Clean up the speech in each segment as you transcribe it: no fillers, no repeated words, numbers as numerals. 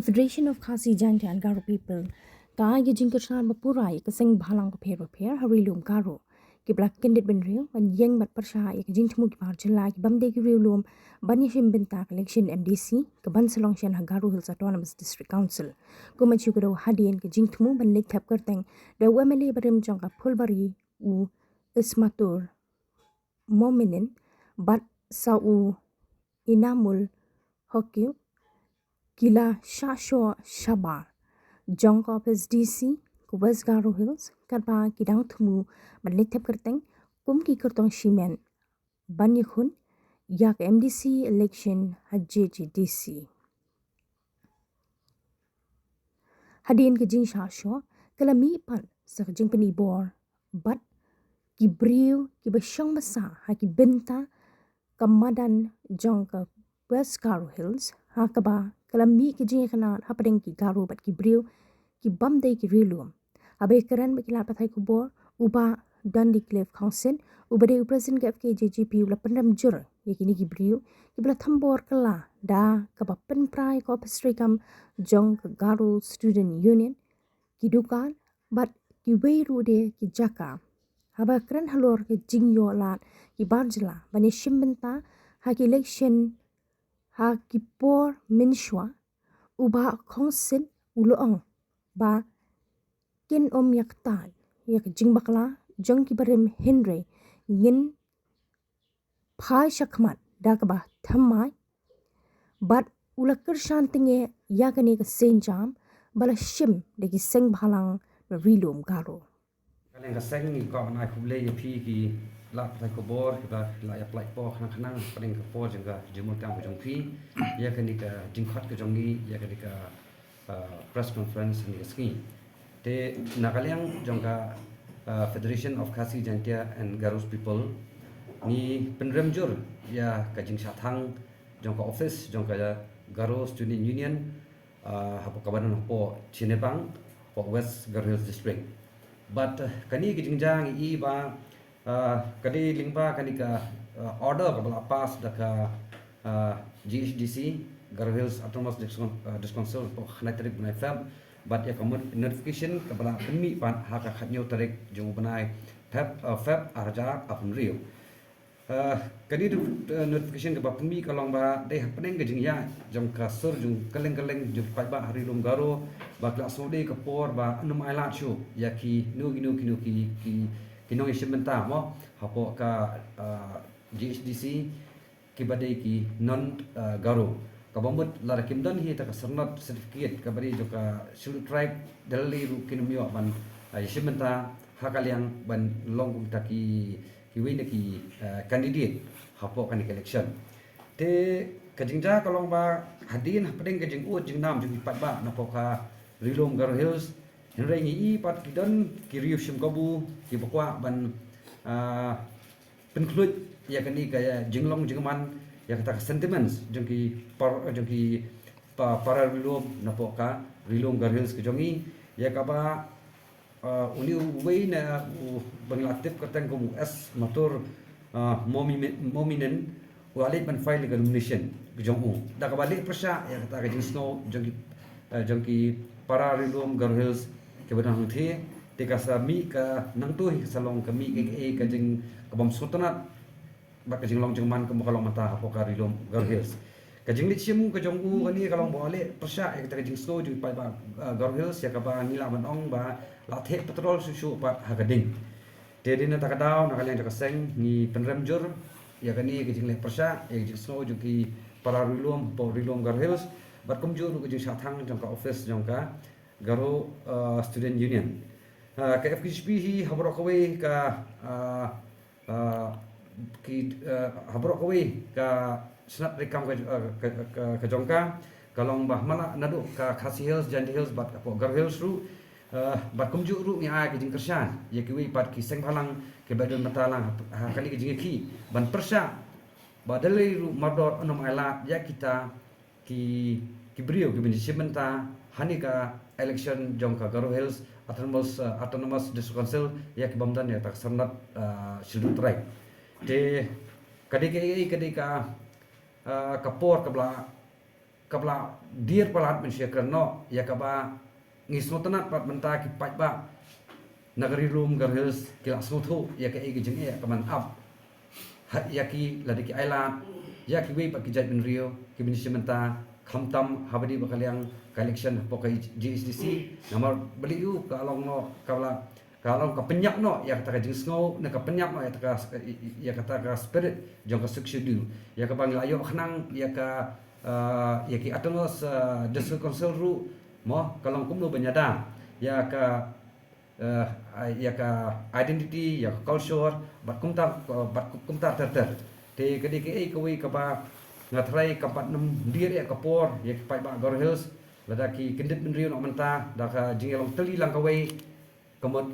Confederation of Khasi Jaintia and Garo people ka ye jingkashan bapurai ke sing bhalang pair harilum garo ki black kendit ben real ban yeng mat persha ye jingtmu ki par jela ki bamde ki reulum ban yishim benta election MDC ke ban salong shan ha Garo Hills Autonomous District Council ko ma chukro hadien ke jingtmu ban lek thap kerteng de wemele barim jong ka phulbari u ismatur mominin bat sa u inamul hokyu Kila Shasho Shaba, Jong Office DC, West Garo Hills, Karba Kidang Tumu, Banlitap Kerteng, Kumki Kertong Shimen, Banyakun, Yak MDC election Hajiji DC. Hadin ke Jing Shasho, Kalami Pan, Sakjing Penibor, But Kibriu, Kibashong Masa, Haki Benta, Kamadan Jong West Garo Hills, Hakaba, Kalami ki jing kana hapadeng ki Garo bat ki briu ki bamde ki rilum abe keren bakila pathai kubor uba Dundee Cliff Council ubade president ke FKJGP ula pendam jur yakini ki briu ki bla thambor kala da kaba pen prai ko pastrikam jong Garo Student Union ki dukan bat ki weiru de ki jaka aba keren halor ki jingyo lat ki barjla bani shimbenta ha ki election ha kipor minshwa uba kongsin uloong ba kin yaktan yak jingbakla jong kibarim Henry ngin phai shakmat dakba thammai bat ulakar shantinge yakani ka senjam bala shim degi seng bhalang rilum Garo Kaleng ka seng ni ko na khuble ye phi ki la thai ko bor ki ba la ya plai po khang khang kaleng ka po jeng ka jemu tang ko jong phi ya kan ni ka jing khat ka jong ni ya kan ni ka press conference ni ski te nakaleng jong ka Federation of Khasi Jaintia and Garo's people ni penrem jur ya ka jing sathang jong ka office jong ka Garo Student Union hapo kabanan po Chinepang po West Garo Hills District but kani ki jingjang I ba kadi lingba kani ka order ka bala pass da ka GHDC Garo Hills Autonomous District Council po khnai tarik banai fab but ya kamut notification ka bala penmi pan ha ka khatnyo tarik jung banai fab arja apun rio kadi notification ka ba penmi ka long ba dei happening ka jingya jong ka sur jung kaleng jung pai ba hari lum Garo ba kla so de ka por ba anum ai la chu ya ki nu ki no ishimenta mo hapo ka GHDC ki badai ki non Garo ka bamut lar kimdan hi ta ka sarnat certificate ka bari jo ka shul tribe dalli ru kinumyo ban ishimenta hakaliang ban long ta ki wina ki candidate hapo kan election te kajingja kalong ba hadin hapding kajing ut jing nam jing pat ba na po ka rilom Garo Hills henrai ngi pat kidon ki riu shim kabu ki bakwa ban penklut ya kani kaya jinglong jingman ya kata sentiments jong ki para rilom na po ka rilom Garo Hills ki jongi ya ka ba uni wei na banglatif katang ko as motor mominen walit ban file legal nomination jong u da ka balik persya ya kata ka jing snow jong ki para rilom Garo Hills ke badang the te ka sa mi ka nang tu salong ka mi ka jing ka bam sultanat ba ka jing long jing man ka mo kalong mata ko ka rilom Garo Hills ka jing lichim ka jong u kani kalong bole persya ya kata ka jing snow jing pa ba Garo Hills ya ka ba nila ban ong ba la the petrol susu pa hagading te dina ta ka daw na kaleng ka seng ni penrem jur ya kani ka jing le persya ya jing snow jing ki para rilom Garo Hills bat kum jur ka jing sathang jong ka office jong ka Garo Student Union ka FKJP hi habrok kawe ka habrok kawe ka snap rekam ka jongka kalong bah mala nadu ka Khasi Hills Jaintia Hills bat ka Garo Hills ru bat kumju ru ni ai ki jing kersan ye ki wi pat ki seng halang ke badon matalang kali ki jing ki ban persya badalai ru mardor onom ala ya kita ki brio ki bin simenta hanika election jong ka Garo Hills Autonomous District Council ya ki bamdan ya tak sanat shilu trai te kadi ka kapor ka bla kabla dir palat manusia kerno ya kaba ngisnotanat pat benta ki pajba nagari room garhels kila snothu ya ke igi jeng ya kaman up ya ki ladiki ailat ya ki we pak ki jat bin rio ki bin simenta khamtam habadi bakaliang collection pokai GSDC nomor beliu kalong no kalau ka penyak no ya kata jeng snow na ka penyak no ya kata ka spirit jong ka sukshidu ya ka bang layo khnang ya ka ya ki atonos district council ru mo kalong kumno banyada ya ka ya ka identity ya culture bat kumtar ter te kedi ke ko wi ka ba ngatrai ka pat nam dir ya ka por ya ka pai ba Gor Hills lada ki kendit min rio no menta da ka jingelong teli lang ka we kamot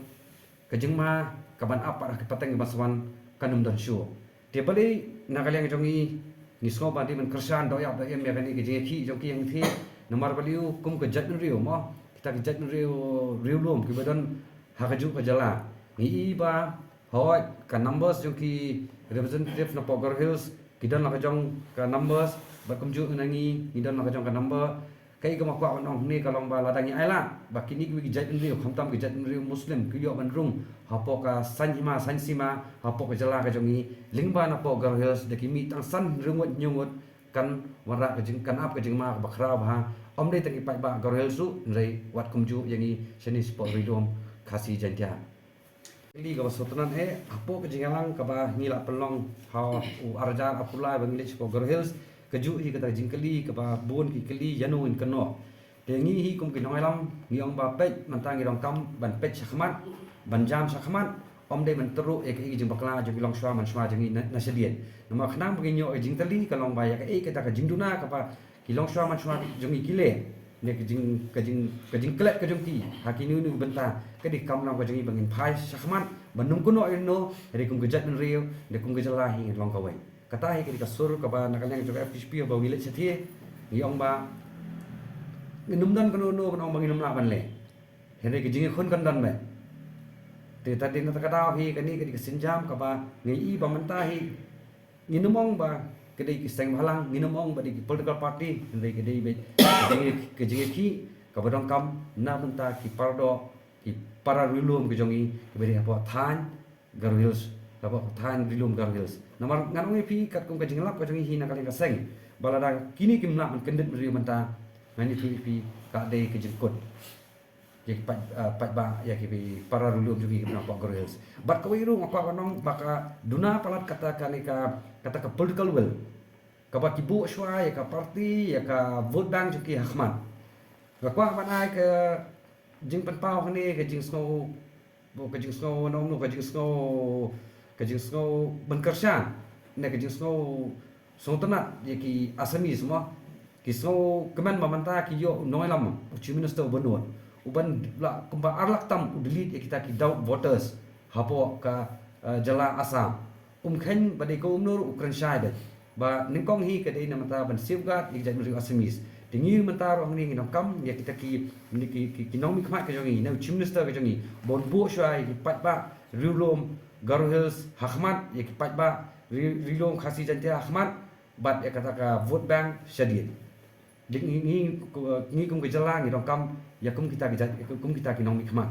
kajengma kaban apa ke pateng baswan kanum dan shu te bali nagalyang jongi ni sko bandi men kersan do ya da em ya kani ke je ki jong ki yang thi nomor baliu kum ke jat rio mo kita ke jat rio lum ki badon ha ka ju ka jala ni ba hoy ka numbers jong ki representative na Gor Hills kidan la ka jong ka numbers ba kum ju nangi kidan la ka jong ka number kai ka makwa on ni kalong ba ladangi aila bakini ki jat rio khamtam ki jat rio muslim ki yo ban rung hapo ka sansima hapo ka jala ka jongi lingba na Gor Hills de ki mi tang san rungut nyungut kan wara ka jing kan ap ka jing ma bakra ba om dei tangi pai ba Gor Hills su rei wat kumju yangi seni sport ridom khasi jantia ili ka sotanan hapo ka jingalang ka ba ngila pelong ha u arja apulai ba ngili Gor Hills keju hi kata jingkeli ke ba bon ki keli yanu in keno te ngi hi kum ki noi lam ngi ong ba pet mantang ngi dong kam ban pet sakhmat ban jam sakhmat om de man teru ek i jing bakla jing long shwa man shwa jing na sedien nama khnang bagi nyo jing tali ka long ba ya ke kata ka jing duna ka ba ki long shwa man shwa jing i kile ne ka jing klet ka jing ki ha ki nu benta ka di kam lang ka jing bangin phai sakhmat ban num kuno no re kum gejat men rio de kum gejala hi long ka wai kata hi ketika sur ka ba nakalyang juga FPSP ba wilet setie yong ba nginum dan kono no kono bang nginum la ban le hene ke jingi khon kan dan me te tadi na takada hi kani ke sinjam ka ba ngi ba menta hi nginumong ba kedai ki seng halang nginumong ba di political party hene ke dei be ke jingi ki ka ba dong kam na menta ki pardo ki para rilum ke jongi ke be apa than Gor Hills apa than rilum Gor Hills nomor nganong pi kat kum kajing lap kajing hi nakaling kaseng balada kini kim nak kendit ri menta ngani pi ka de kajing kot je pat ba ya ki para rulum jugi kim nak Gor Hills bat ko wiru ngapa nong baka duna palat kata kata ka political will ka ba kibu shwa ya ka party ya ka vote bank jugi hakman ka kwa banai ke jing pan pau ni kajing snow nong no kajing snow benkersan ne kajing snow sontanat ye ki asami semua ki snow keman mamanta ki yo noi lam chief minister bonot uban la kumpa arlak tam udilit ye kita ki doubt voters hapo ka jala asam khen bade ko umnur ukran shai ba ningkong hi ka dei namata ban safeguard ye jat meri asamis tingi menta ro ni nong kam ye kita ki nong mi khmat ka jongi ne chief minister ka jongi bon bo shai ki pat ba rilom Gor Hills Hakmat ya kipat ba rilom khasi jantia Hakmat bat ya kata ka vote bank syadid ni kum ke jala ni dong kam ya kum kita ki nong mi khmat